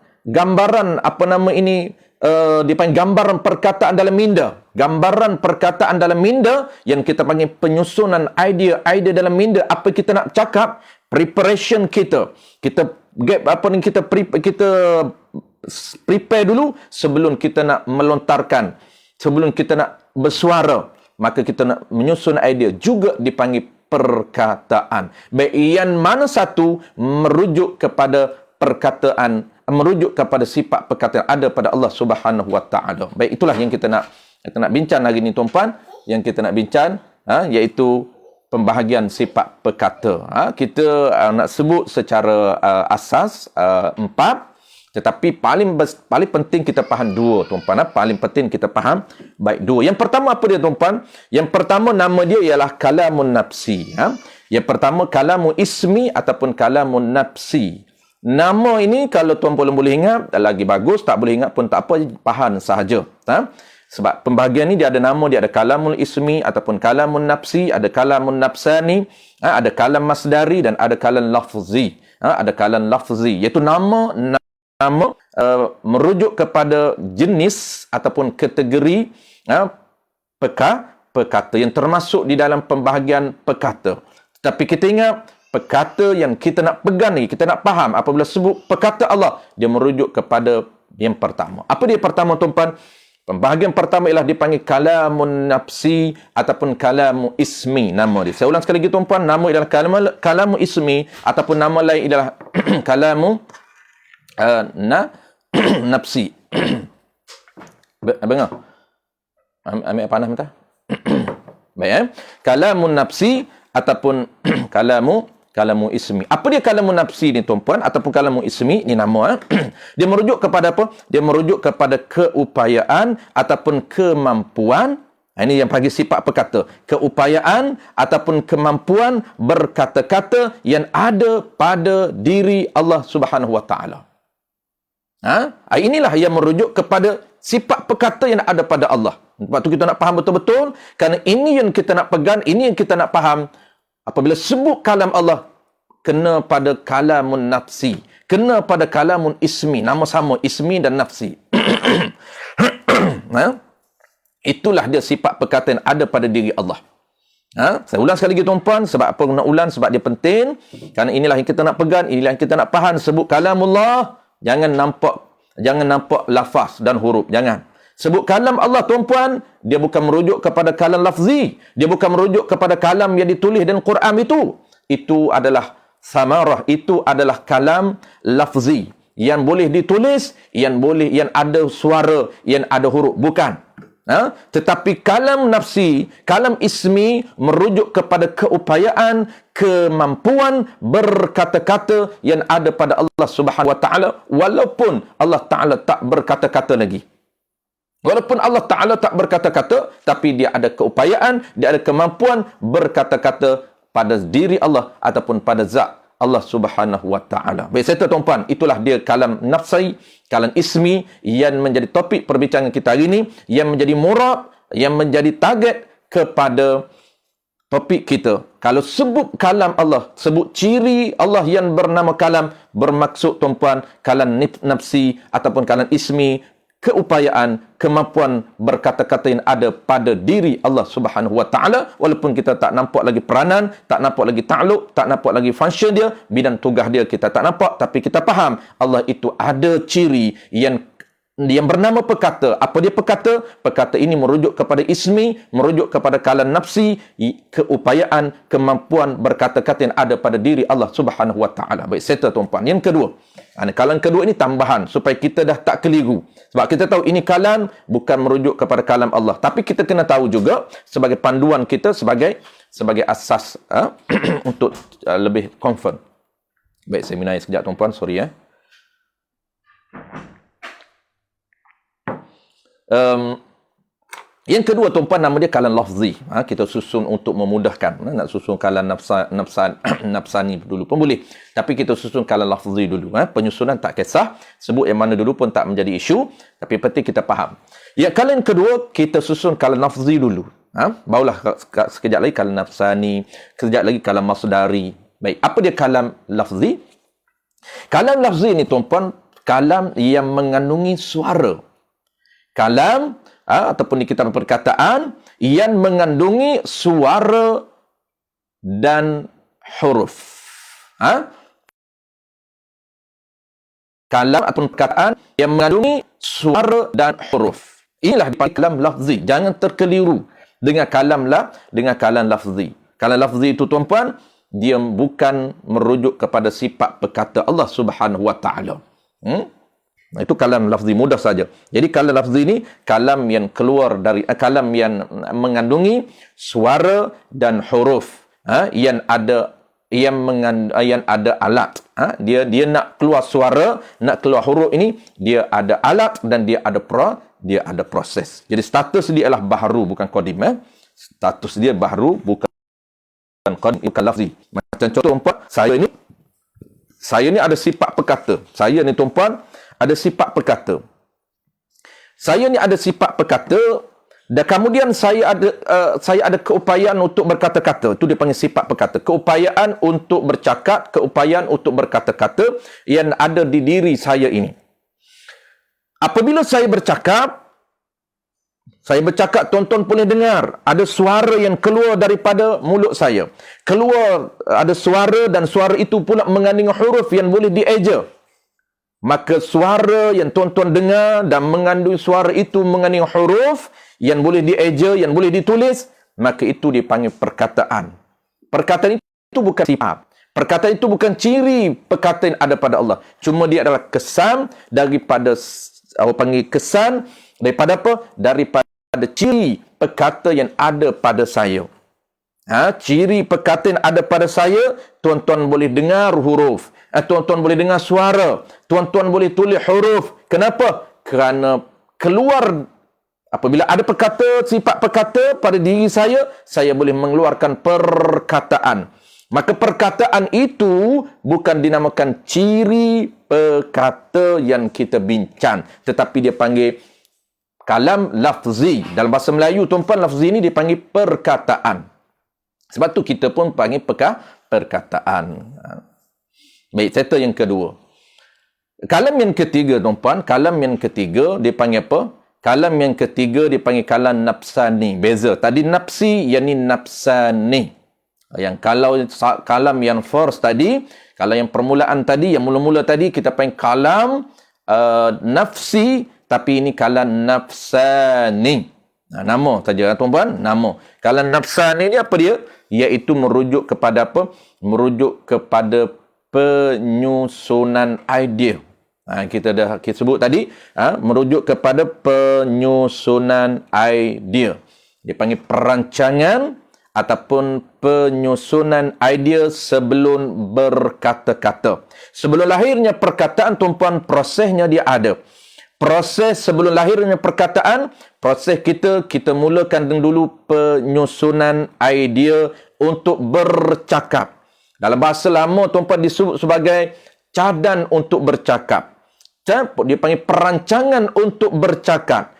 Speaker 1: dipanggil gambaran perkataan dalam minda. Gambaran perkataan dalam minda yang kita panggil penyusunan idea dalam minda. Apa kita nak cakap, preparation kita. Kita prepare dulu sebelum kita nak melontarkan, sebelum kita nak bersuara, maka kita nak menyusun idea, juga dipanggil perkataan. Baik yang mana satu merujuk kepada perkataan, merujuk kepada sifat perkataan ada pada Allah Subhanahu Wa Taala. Baik, itulah yang kita nak bincang hari ini tuan-puan. Yang kita nak bincang iaitu pembahagian sifat perkata. Kita nak sebut secara asas 4. Tetapi paling penting kita faham 2 tuan-puan. Paling penting kita faham baik 2. Yang pertama apa dia tuan-puan? Yang pertama nama dia ialah kalamun nafsi. Yang pertama kalamun ismi ataupun kalamun nafsi. Nama ini kalau tuan-puan boleh ingat lagi bagus, tak boleh ingat pun tak apa, faham sahaja. Sebab pembahagian ni dia ada nama, dia ada kalamul ismi ataupun kalamun nafsi, ada kalamun nafsani, ada kalam masdari dan ada kalam lafzi. Ada kalam lafzi iaitu nama merujuk kepada jenis ataupun kategori perkata yang termasuk di dalam pembahagian perkata. Tetapi kita ingat, perkata yang kita nak pegang ni, kita nak faham apabila sebut perkata Allah, dia merujuk kepada yang pertama. Apa dia pertama tuan-tuan? Pembahagian pertama ialah dipanggil kalamun nafsi ataupun kalamu ismi, nama dia. Saya ulang sekali lagi tuan-tuan, nama ialah kalamu ismi ataupun nama lain ialah kalamu nafsi. Dengar. Ambil panas minta. Baik, kalamun nafsi ataupun kalamu ismi. Apa dia kalamu nafsi ni tuan-puan ataupun kalamu ismi ni nama? Dia merujuk kepada apa? Dia merujuk kepada keupayaan ataupun kemampuan Ini yang panggil sifat perkata. Keupayaan ataupun kemampuan berkata-kata yang ada pada diri Allah Subhanahu Wa Taala. Inilah yang merujuk kepada sifat perkata yang ada pada Allah. Sebab tu kita nak faham betul-betul, kerana ini yang kita nak pegang, ini yang kita nak faham. Apabila sebut kalam Allah, kena pada kalamun nafsi, kena pada kalamun ismi, nama sama ismi dan nafsi. Itulah dia sifat perkataan ada pada diri Allah. Saya ulang sekali lagi tuan-puan, sebab apa nak ulang? Sebab dia penting. Kerana inilah yang kita nak pegang, inilah yang kita nak faham. Sebut kalamullah, jangan nampak lafaz dan huruf, jangan. Sebut kalam Allah tuan-puan, dia bukan merujuk kepada kalam lafzi, dia bukan merujuk kepada kalam yang ditulis dalam Quran itu. Itu adalah samarah, itu adalah kalam lafzi yang boleh ditulis, yang ada suara, yang ada huruf, bukan. Tetapi kalam nafsi, kalam ismi merujuk kepada keupayaan, kemampuan berkata-kata yang ada pada Allah Subhanahu Wa Taala, walaupun Allah Taala tak berkata-kata lagi. Walaupun Allah Taala tak berkata-kata, tapi dia ada keupayaan, dia ada kemampuan berkata-kata pada diri Allah ataupun pada zat Allah Subhanahu Wa Taala. Baik, saya tuan-tuan, itulah dia kalam nafsi, kalam ismi yang menjadi topik perbincangan kita hari ini, yang menjadi murad, yang menjadi target kepada topik kita. Kalau sebut kalam Allah, sebut ciri Allah yang bernama kalam, bermaksud tuan-puan kalam nafsi ataupun kalam ismi, keupayaan, kemampuan berkata-kata yang ada pada diri Allah Subhanahu Wa Taala, walaupun kita tak nampak lagi peranan, tak nampak lagi takluk, tak nampak lagi function dia, bidang tugas dia kita tak nampak, tapi kita faham Allah itu ada ciri yang bernama perkata. Apa dia perkata? Perkata ini merujuk kepada ismi, merujuk kepada kalam nafsi, keupayaan, kemampuan berkata-kata yang ada pada diri Allah Subhanahu Wa Taala. Baik, settle tuan-puan. Yang kedua, kalam kedua ini tambahan supaya kita dah tak keliru. Sebab kita tahu ini kalam bukan merujuk kepada kalam Allah, tapi kita kena tahu juga sebagai panduan kita, sebagai asas untuk lebih confirm. Baik, saya minai sekejap tuan-puan, sorry Yang kedua tuan-puan, nama dia kalam lafzi. Kita susun untuk memudahkan. Nak susun kalam nafsani dulu pun boleh, tapi kita susun kalam lafzi dulu. Penyusunan tak kisah, sebut yang mana dulu pun tak menjadi isu, tapi penting kita faham. Kalam kedua, kita susun kalam lafzi dulu. Barulah sekejap lagi kalam nafsani, sekejap lagi kalam masdari. Baik, apa dia kalam lafzi? Kalam lafzi ni tuan-puan, kalam yang mengandungi suara. Kalam ataupun di kitab perkataan yang mengandungi suara dan huruf. Kalam ataupun perkataan yang mengandungi suara dan huruf. Inilah dipanggil kalam lafzi. Jangan terkeliru dengan kalam lafzi. Kalam lafzi itu tuan-puan, dia bukan merujuk kepada sifat perkata Allah Subhanahu Wa Taala. Itu kalam lafzi, mudah saja. Jadi kalam lafzi ni kalam yang keluar dari kalam yang mengandungi suara dan huruf, yang ada alat. Dia nak keluar suara, nak keluar huruf ini, dia ada alat dan dia ada proses. Jadi status dia adalah bahru, bukan qadim. Status dia bahru, bukan qadim, bukan lafzi. Macam contoh tuan-puan, saya ni ada sifat perkata. Saya ni tuan-puan ada sifat perkata. Saya ni ada sifat perkata, dan kemudian saya ada keupayaan untuk berkata-kata. Itu dia panggil sifat perkata. Keupayaan untuk bercakap, keupayaan untuk berkata-kata yang ada di diri saya ini. Apabila saya bercakap, tuan-tuan boleh dengar ada suara yang keluar daripada mulut saya. Keluar ada suara, dan suara itu pula mengandungi huruf yang boleh dieja. Maka suara yang tuan-tuan dengar dan mengandung suara itu mengandung huruf yang boleh dieja, yang boleh ditulis, maka itu dipanggil perkataan. Perkataan itu bukan sifat. Perkataan itu bukan ciri perkataan yang ada pada Allah. Cuma dia adalah kesan daripada daripada apa? Daripada ciri perkata yang ada pada saya. Ciri perkata yang ada pada saya, tuan-tuan boleh dengar huruf. Tuan-tuan boleh dengar suara, tuan-tuan boleh tulis huruf. Kenapa? Kerana keluar Apabila ada sifat perkata pada diri saya boleh mengeluarkan perkataan. Maka perkataan itu bukan dinamakan ciri perkata yang kita bincang, tetapi dia panggil kalam lafzi. Dalam bahasa Melayu, tuan-puan, lafzi ini dipanggil perkataan. Sebab tu kita pun panggil perkataan. Baik, cerita yang kedua. Kalam yang ketiga, tuan-puan, kalam yang ketiga dipanggil apa? Kalam yang ketiga dipanggil kalam nafsani. Beza. Tadi nafsi, yang ni nafsani. Yang kalau kalam yang first tadi, kalau yang permulaan tadi, yang mula-mula tadi, kita panggil kalam nafsi, tapi ini kalam nafsani. Nama saja, tuan-puan, nama. Kalam nafsani ni apa dia? Iaitu merujuk kepada apa? Merujuk kepada penyusunan idea. Kita sebut tadi, merujuk kepada penyusunan idea. Dipanggil perancangan ataupun penyusunan idea sebelum berkata-kata. Sebelum lahirnya perkataan, tuan-puan, prosesnya dia ada. Proses sebelum lahirnya perkataan, proses kita mulakan dulu penyusunan idea untuk bercakap. Dalam bahasa lama, tuan-puan, disebut sebagai cadan untuk bercakap. Dia panggil perancangan untuk bercakap.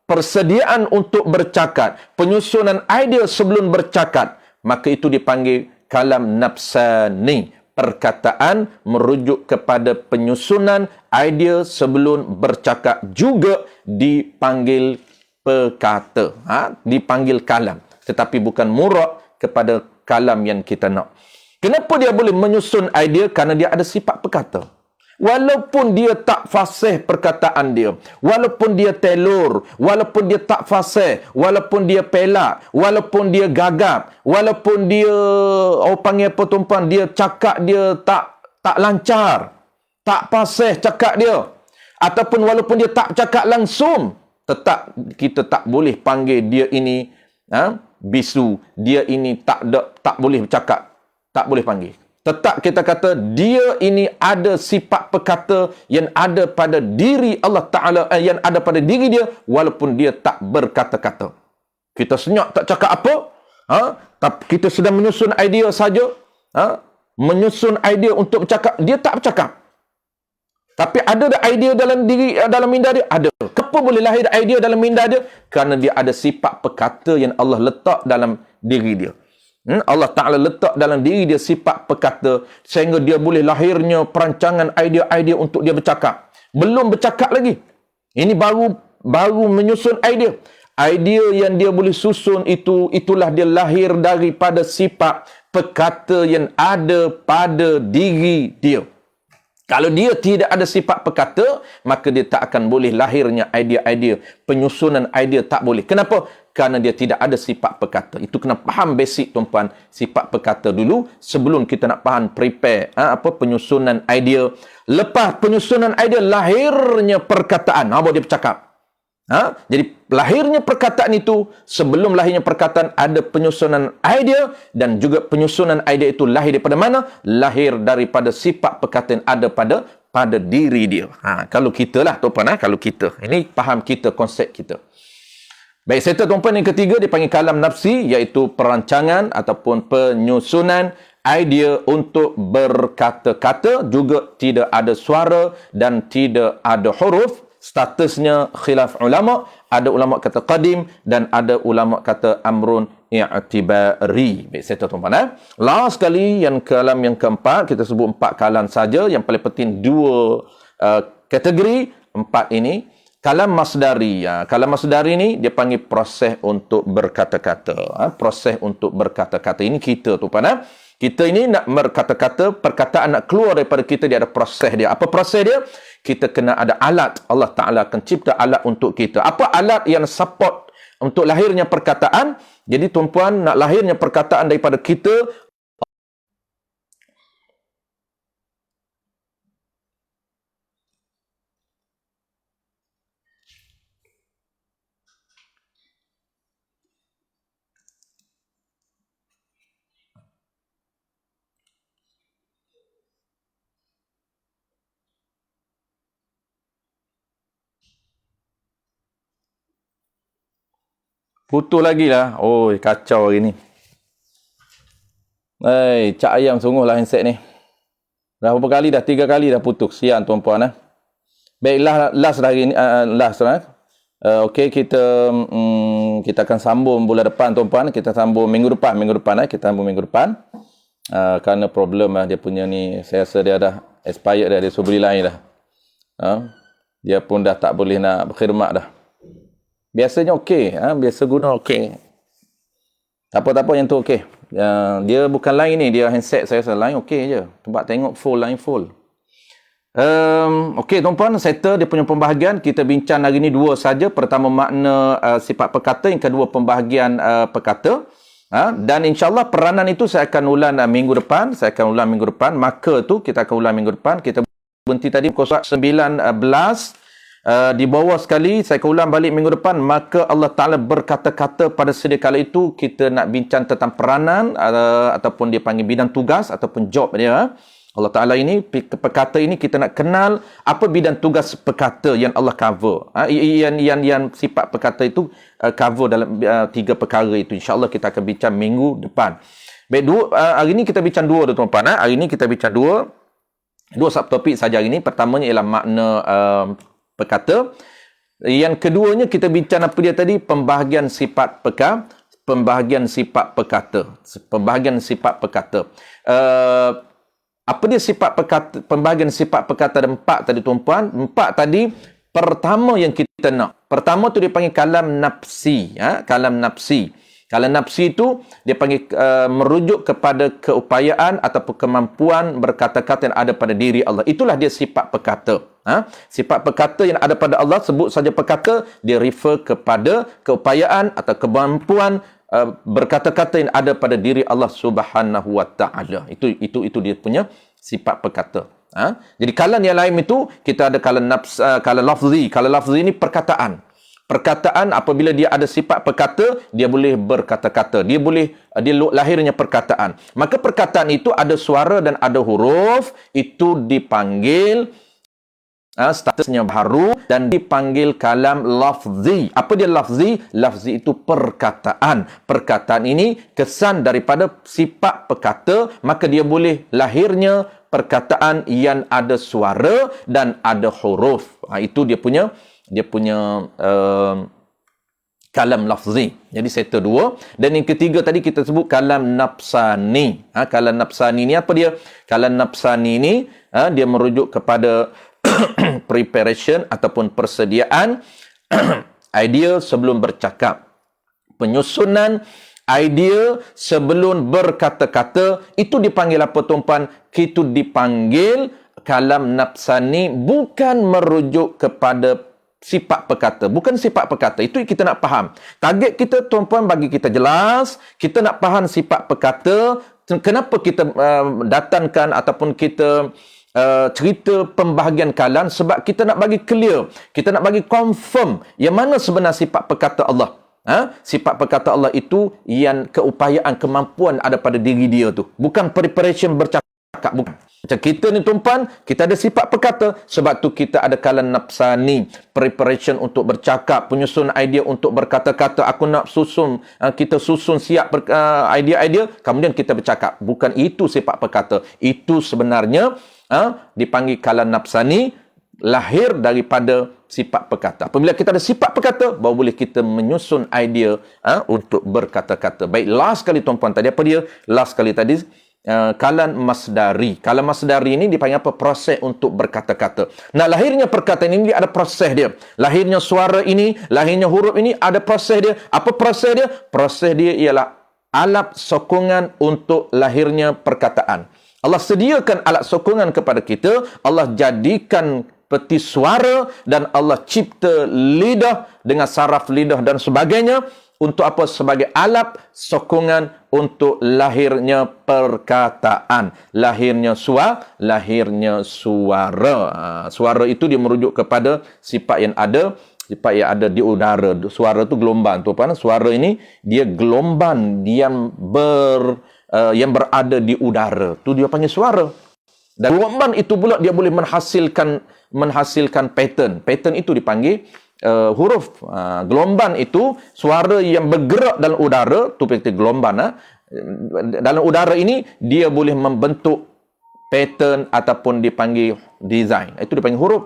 Speaker 1: Persediaan untuk bercakap. Penyusunan idea sebelum bercakap. Maka itu dipanggil kalam nafsani. Perkataan merujuk kepada penyusunan idea sebelum bercakap. Juga dipanggil perkata. Dipanggil kalam. Tetapi bukan murak kepada kalam yang kita nak. Kenapa dia boleh menyusun idea? Kerana dia ada sifat perkata. Walaupun dia tak fasih perkataan dia, walaupun dia telur, walaupun dia tak fasih, walaupun dia pelak, walaupun dia gagap, walaupun dia, panggil apa, tuan-puan, dia cakap dia tak lancar, tak fasih cakap dia, ataupun walaupun dia tak cakap langsung, tetap kita tak boleh panggil dia ini bisu, dia ini tak boleh bercakap, tak boleh panggil. Tetap kita kata dia ini ada sifat perkata yang ada pada diri Allah Ta'ala, yang ada pada diri dia walaupun dia tak berkata-kata. Kita senyap tak cakap apa, tapi kita sedang menyusun idea saja, menyusun idea untuk bercakap, dia tak bercakap. Tapi ada idea dalam minda dia? Ada. Kenapa boleh lahir idea dalam minda dia? Kerana dia ada sifat perkata yang Allah letak dalam diri dia. Allah Ta'ala letak dalam diri dia sifat perkata sehingga dia boleh lahirnya perancangan idea-idea untuk dia bercakap. Belum bercakap lagi. Ini baru menyusun idea. Idea yang dia boleh susun itulah dia lahir daripada sifat perkata yang ada pada diri dia. Kalau dia tidak ada sifat perkata, maka dia tak akan boleh lahirnya idea-idea. Penyusunan idea tak boleh. Kenapa? Kerana dia tidak ada sifat perkata. Itu kena faham basic, tuan-puan, sifat perkata dulu sebelum kita nak faham prepare penyusunan idea. Lepas penyusunan idea, lahirnya perkataan. Baru dia bercakap. Jadi lahirnya perkataan itu, sebelum lahirnya perkataan ada penyusunan idea, dan juga penyusunan idea itu lahir daripada mana? Lahir daripada sifat perkataan ada pada diri dia. Kalau kita lah, tuan-puan, kalau kita. Ini faham kita, konsep kita. Baik, serta tuan-puan yang ketiga dipanggil kalam nafsi, iaitu perancangan ataupun penyusunan idea untuk berkata-kata, juga tidak ada suara dan tidak ada huruf. Statusnya khilaf ulama, ada ulama kata qadim dan ada ulama kata amrun i'tibari. Baik, saya tuan-tuan. Last sekali yang kalam yang keempat, kita sebut 4 kalam saja. Yang paling penting 2 kategori, 4 ini. Kalam masdari. Kalam masdari ni dia panggil proses untuk berkata-kata. Proses untuk berkata-kata. Ini kita tuan-tuan. Kita ini nak berkata-kata, perkataan nak keluar daripada kita, dia ada proses dia. Apa proses dia? Kita kena ada alat. Allah Ta'ala akan cipta alat untuk kita. Apa alat yang support untuk lahirnya perkataan? Jadi tuan-puan, nak lahirnya perkataan daripada kita, Putus lagi lah. Oh, kacau hari ni. Cak ayam sungguh lah handset ni. Dah berapa kali dah? 3 kali dah putus. Sian tuan-puan. Baiklah, last dah hari ni. Last lah. Okey, kita akan sambung bulan depan tuan-puan. Kita sambung minggu depan. Kita sambung minggu depan. Kerana problem lah dia punya ni. Saya rasa dia dah expired dah. Dia suruh beli lain dah. Dia pun dah tak boleh nak berkhidmat dah. Biasanya okey. Biasa guna okey. Tak apa-apa yang tu okey. Dia bukan line ni. Dia handset saya rasa line okey je. Tempat tengok full, line full. Okey tuan-puan, settle dia punya pembahagian. Kita bincang hari ni 2 saja. Pertama makna sifat perkata. Yang kedua pembahagian perkata. Dan insyaAllah peranan itu saya akan ulang minggu depan. Maka tu kita akan ulang minggu depan. Kita berhenti tadi pukul 19. Di bawah sekali saya akan ulang balik minggu depan. Maka Allah Ta'ala berkata-kata pada sedia kala itu kita nak bincang tentang peranan ataupun dia panggil bidang tugas ataupun job dia. Allah Ta'ala ini perkata ini kita nak kenal apa bidang tugas perkata yang Allah cover. Yang sifat perkata itu cover dalam 3 perkara itu. InsyaAllah kita akan bincang minggu depan. Baik, hari ini kita bincang 2 tuan-tuan. Hari ini kita bincang 2 subtopik saja hari ini. Pertamanya ialah makna perkata. Yang keduanya kita bincang apa dia tadi? Pembahagian sifat perkata. Apa dia sifat perkata? Pembahagian sifat perkata ada 4 tadi tuan-puan. 4 tadi. Pertama yang kita nak. Pertama tu dia panggil kalam nafsi. Kalam nafsi. Kalam nafsi itu dia panggil merujuk kepada keupayaan ataupun kemampuan berkata-kata yang ada pada diri Allah. Itulah dia sifat perkata. Sifat perkata yang ada pada Allah, sebut saja perkata, dia refer kepada keupayaan atau kemampuan berkata-kata yang ada pada diri Allah Subhanahu wa taala. Itu dia punya sifat perkata. Jadi kalam yang lain itu kita ada kalam lafzi. Kalam lafzi ini perkataan. Perkataan apabila dia ada sifat perkata, dia boleh berkata-kata. Dia lahirnya perkataan. Maka perkataan itu ada suara dan ada huruf, itu dipanggil statusnya baru dan dipanggil kalam lafzi. Apa dia lafzi? Lafzi itu perkataan. Perkataan ini kesan daripada sifat perkata, maka dia boleh lahirnya perkataan yang ada suara dan ada huruf. Itu dia punya kalam lafzi. Jadi settle 2. Dan yang ketiga tadi kita sebut kalam nafsani. Kalam nafsani ni apa dia? Kalam nafsani ni dia merujuk kepada preparation ataupun persediaan idea sebelum bercakap. Penyusunan idea sebelum berkata-kata, itu dipanggil apa tuan-puan? Itu dipanggil kalam nafsani, bukan merujuk kepada sifat perkata. Bukan sifat perkata. Itu kita nak faham. Target kita tuan-puan bagi kita jelas. Kita nak faham sifat perkata. Kenapa kita datangkan ataupun kita cerita pembahagian kalam? Sebab kita nak bagi clear. Kita nak bagi confirm yang mana sebenar sifat perkata Allah. Sifat perkata Allah itu yang keupayaan, kemampuan ada pada diri dia tu. Bukan preparation bercakap. Bukan. Macam kita ni tuan-puan, kita ada sifat perkata. Sebab tu kita ada kalam nafsani. Preparation untuk bercakap. Penyusun idea untuk berkata-kata. Aku nak susun. Kita susun siap idea-idea. Kemudian kita bercakap. Bukan itu sifat perkata. Itu sebenarnya dipanggil kalam nafsani, lahir daripada sifat perkata. Apabila kita ada sifat perkata, baru boleh kita menyusun idea untuk berkata-kata. Baik, last kali tuan-puan tadi apa dia? Last kali tadi kalam masdari. Kalam masdari ini dipanggil apa? Proses untuk berkata-kata. Nah, lahirnya perkataan ini ada proses dia. Lahirnya suara ini, lahirnya huruf ini ada proses dia. Apa proses dia? Proses dia ialah alat sokongan untuk lahirnya perkataan. Allah sediakan alat sokongan kepada kita. Allah jadikan peti suara dan Allah cipta lidah dengan saraf lidah dan sebagainya. Untuk apa? Sebagai alat sokongan untuk lahirnya perkataan. Lahirnya suara. Suara itu dia merujuk kepada sifat yang ada di udara. Suara itu gelombang. Suara ini dia gelombang yang berada di udara. Tu dia panggil suara. Dan gelombang itu pula dia boleh menghasilkan pattern. Pattern itu dipanggil huruf. Gelombang itu suara yang bergerak dalam udara, tu seperti gelombang. Dalam udara ini dia boleh membentuk pattern ataupun dipanggil design. Itu dipanggil huruf.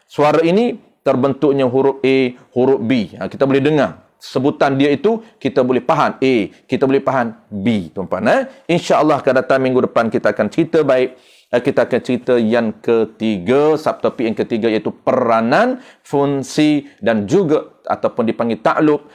Speaker 1: Suara ini terbentuknya huruf A, huruf B. Kita boleh dengar. Sebutan dia itu kita boleh faham A, kita boleh faham B, tuan-tuan. InsyaAllah akan datang minggu depan kita akan cerita baik. Kita akan cerita yang ketiga, subtopik yang ketiga iaitu peranan, fungsi dan juga ataupun dipanggil takluk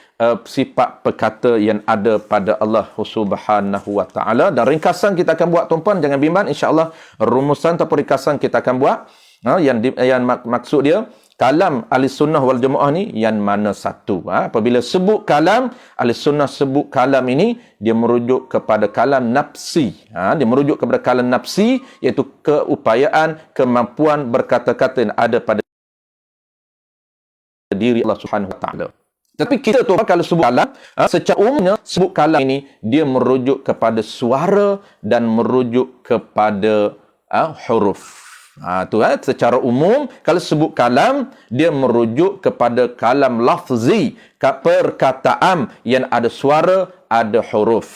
Speaker 1: sifat perkata yang ada pada Allah Subhanahu wa taala. Dan ringkasan kita akan buat, tuan-tuan, jangan bimbang, insya-Allah rumusan ataupun ringkasan kita akan buat. Yang maksud dia kalam ahli sunnah wal jamaah ni yang mana satu. Apabila sebut kalam, ahli sunnah sebut kalam ini, dia merujuk kepada kalam nafsi. Dia merujuk kepada kalam nafsi, iaitu keupayaan, kemampuan berkata-kata yang ada pada diri Allah Subhanahu wa taala. Tapi kita tu kalau sebut kalam, secara umumnya sebut kalam ini dia merujuk kepada suara dan merujuk kepada huruf. Secara umum kalau sebut kalam dia merujuk kepada kalam lafzi, perkataan yang ada suara, ada huruf.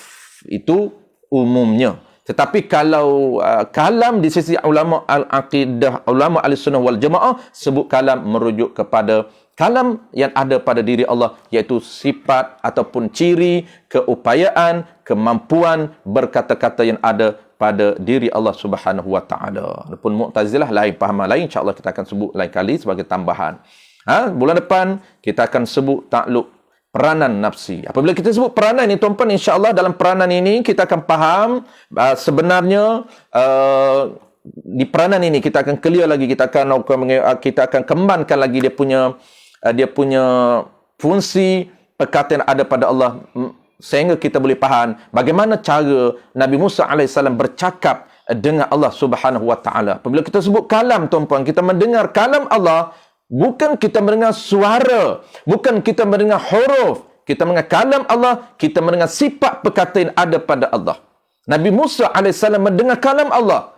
Speaker 1: Itu umumnya. Tetapi kalau kalam di sisi ulama al-aqidah, ulama al-sunnah wal jamaah, sebut kalam merujuk kepada kalam yang ada pada diri Allah, iaitu sifat ataupun ciri, keupayaan, kemampuan berkata-kata yang ada pada diri Allah Subhanahu wa taala. Adapun Mu'tazilah lain pahaman lain, insya-Allah kita akan sebut lain kali sebagai tambahan. Bulan depan kita akan sebut takluk peranan nafsi. Apabila kita sebut peranan ini, tuan-tuan, insya-Allah dalam peranan ini kita akan faham sebenarnya di peranan ini kita akan clear lagi, kita akan kembangkan lagi dia punya fungsi perkataan ada pada Allah, sehingga kita boleh faham bagaimana cara Nabi Musa AS bercakap dengan Allah Subhanahu wa taala. Apabila kita sebut kalam, tuan-tuan, kita mendengar kalam Allah, bukan kita mendengar suara, bukan kita mendengar huruf, kita mendengar kalam Allah, kita mendengar sifat perkataan yang ada pada Allah. Nabi Musa AS mendengar kalam Allah.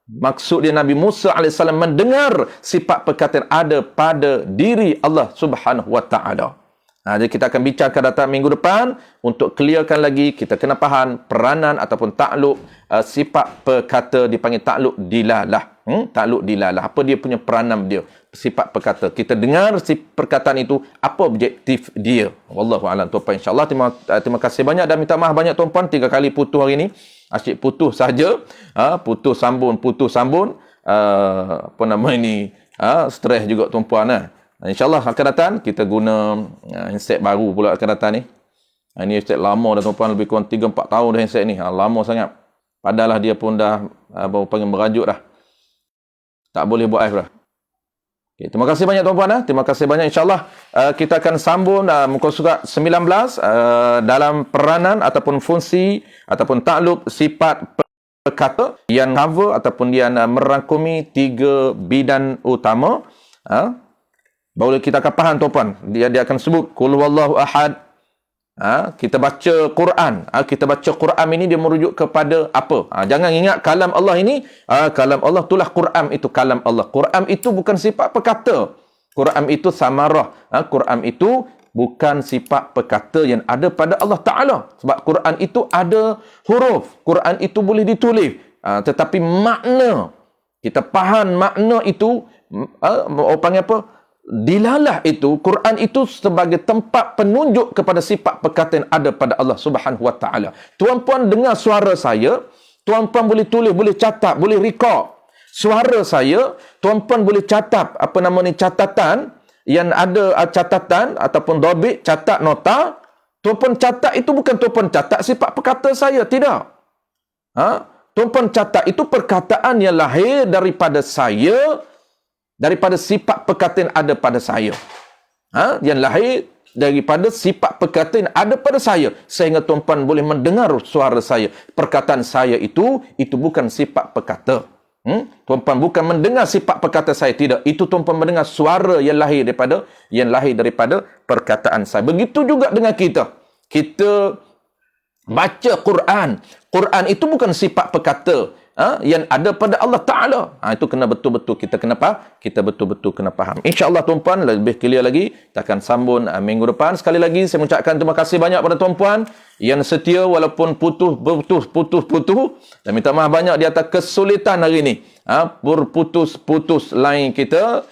Speaker 1: Maksud dia Nabi Musa AS mendengar sifat perkataan ada pada diri Allah Subhanahu wa taala. Jadi kita akan bincangkan datang minggu depan untuk clearkan lagi, kita kena faham peranan ataupun takluk sifat perkata dipanggil takluk dilalah. Takluk dilalah. Apa dia punya peranan dia? Sifat perkata. Kita dengar si perkataan itu, apa objektif dia. Wallahu a'lam. Tuan-tuan, insya-Allah terima kasih banyak dan minta maaf banyak, tuan-tuan, 3 kali putus hari ini. Asyik putus saja. Putus sambung. Apa nama ini? Stres juga, tuan-tuan. InsyaAllah akan datang kita guna handset baru pula akan datang ni. Ini handset lama dah, tuan-tuan, lebih kurang 3-4 tahun dah handset ni. Lama sangat. Padahal dia pun dah baru panggil merajuk dah. Tak boleh buat live dah. Okay, terima kasih banyak, tuan-tuan. Terima kasih banyak. InsyaAllah kita akan sambung muka surat 19 dalam peranan ataupun fungsi ataupun takluk sifat perkata yang cover ataupun yang merangkumi 3 bidang utama. Baru kita akan faham, tuan-tuan. Dia akan sebut Qul huwallahu ahad. Kita baca Quran. Kita baca Quran ini dia merujuk kepada apa? Jangan ingat kalam Allah ini, kalam Allah itulah Quran, itu kalam Allah. Quran itu bukan sifat perkata. Quran itu samarah. Quran itu bukan sifat perkata yang ada pada Allah Ta'ala. Sebab Quran itu ada huruf. Quran itu boleh ditulis. Tetapi makna, kita faham makna itu, orang panggil apa? Dilalah itu, Quran itu sebagai tempat penunjuk kepada sifat perkataan ada pada Allah Subhanahu wa taala. Tuan-puan dengar suara saya, tuan-puan boleh tulis, boleh catat, boleh record. Suara saya, tuan-puan boleh catat, apa nama ni, catatan yang ada catatan ataupun dobit, catat nota. Tuan-puan catat itu bukan tuan-puan catat sifat perkata saya, tidak. Tuan-puan catat itu perkataan yang lahir daripada saya, daripada sifat perkataan ada pada saya. Yang lahir daripada sifat perkataan ada pada saya. Sehingga tuan-puan boleh mendengar suara saya. Perkataan saya itu bukan sifat perkata. Tuan-puan bukan mendengar sifat perkata saya, tidak. Itu tuan-puan mendengar suara yang lahir daripada perkataan saya. Begitu juga dengan kita. Kita baca Quran. Quran itu bukan sifat perkata. yang ada pada Allah Ta'ala. Itu kena betul-betul kita kena faham. InsyaAllah tuan-puan, lebih clear lagi, kita akan sambung minggu depan. Sekali lagi, saya mengucapkan terima kasih banyak pada tuan-puan yang setia walaupun putus. Dan minta maaf banyak di atas kesulitan hari ini. Berputus-putus line kita,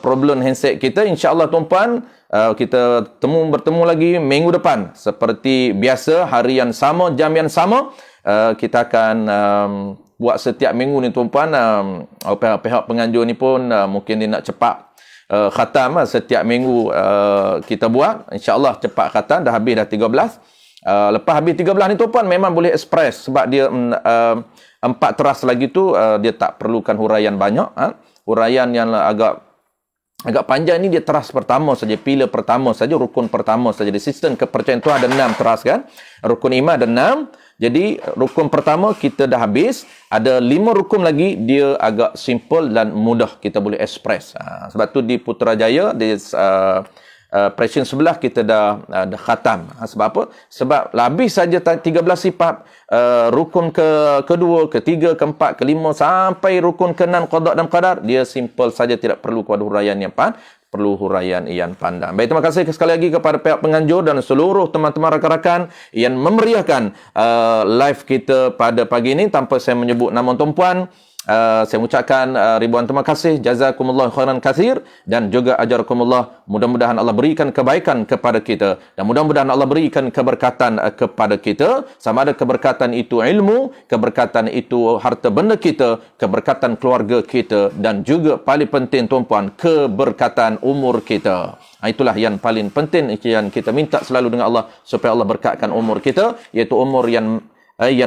Speaker 1: problem handset kita. InsyaAllah tuan-puan, kita bertemu lagi minggu depan. Seperti biasa, hari yang sama, jam yang sama. Kita akan buat setiap minggu ni tuan-puan. Pihak penganjur ni pun mungkin dia nak cepat khatam setiap minggu kita buat. InsyaAllah cepat khatam. Dah habis dah 13. Lepas habis 13 ni tuan-puan memang boleh express. Sebab dia 4 teras lagi tu dia tak perlukan huraian banyak. Huraian yang agak panjang ni dia teras pertama saja, pilar pertama saja, rukun pertama saja. Di sistem kepercayaan tu ada 6 teras kan. Rukun iman ada 6. Jadi rukun pertama kita dah habis, ada 5 rukun lagi, dia agak simple dan mudah kita boleh express. Sebab tu di Putrajaya di pression sebelah kita dah khatam. Sebab apa? Sebab habis saja 13 sifat, rukun kedua, ketiga, keempat, kelima sampai rukun ke-6 qada dan qadar, dia simple saja, tidak perlu kepada huraian yang perlu huraian yang pandang. Baik, terima kasih sekali lagi kepada pihak penganjur dan seluruh teman-teman rakan-rakan yang memeriahkan live kita pada pagi ini. Tanpa saya menyebut nama tuan-puan, saya mengucapkan ribuan terima kasih. Jazakumullah khairan katsir, dan juga ajarakumullah. Mudah-mudahan Allah berikan kebaikan kepada kita, dan mudah-mudahan Allah berikan keberkatan kepada kita. Sama ada keberkatan itu ilmu, keberkatan itu harta benda kita, keberkatan keluarga kita, dan juga paling penting tuan-puan, keberkatan umur kita. Itulah yang paling penting yang kita minta selalu dengan Allah, supaya Allah berkatkan umur kita, iaitu umur yang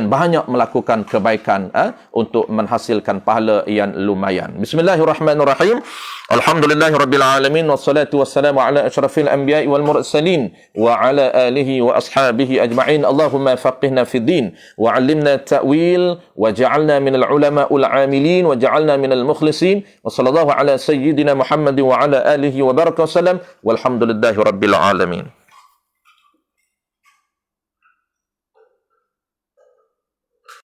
Speaker 1: banyak melakukan kebaikan untuk menghasilkan pahala yang lumayan. Bismillahirrahmanirrahim. Alhamdulillahirabbil alamin, wassalatu wassalamu ala asyrafil anbiya'i wal mursalin wa ala alihi wa ashabihi ajma'in. Allahumma faqihna fid din wa 'allimna ta'wil wa ja'alna minal ulama'ul 'amilin wa ja'alna minal mukhlisin. Wa sallallahu ala sayyidina Muhammadin wa ala alihi wa baraka wasallam. Walhamdulillahirabbil alamin.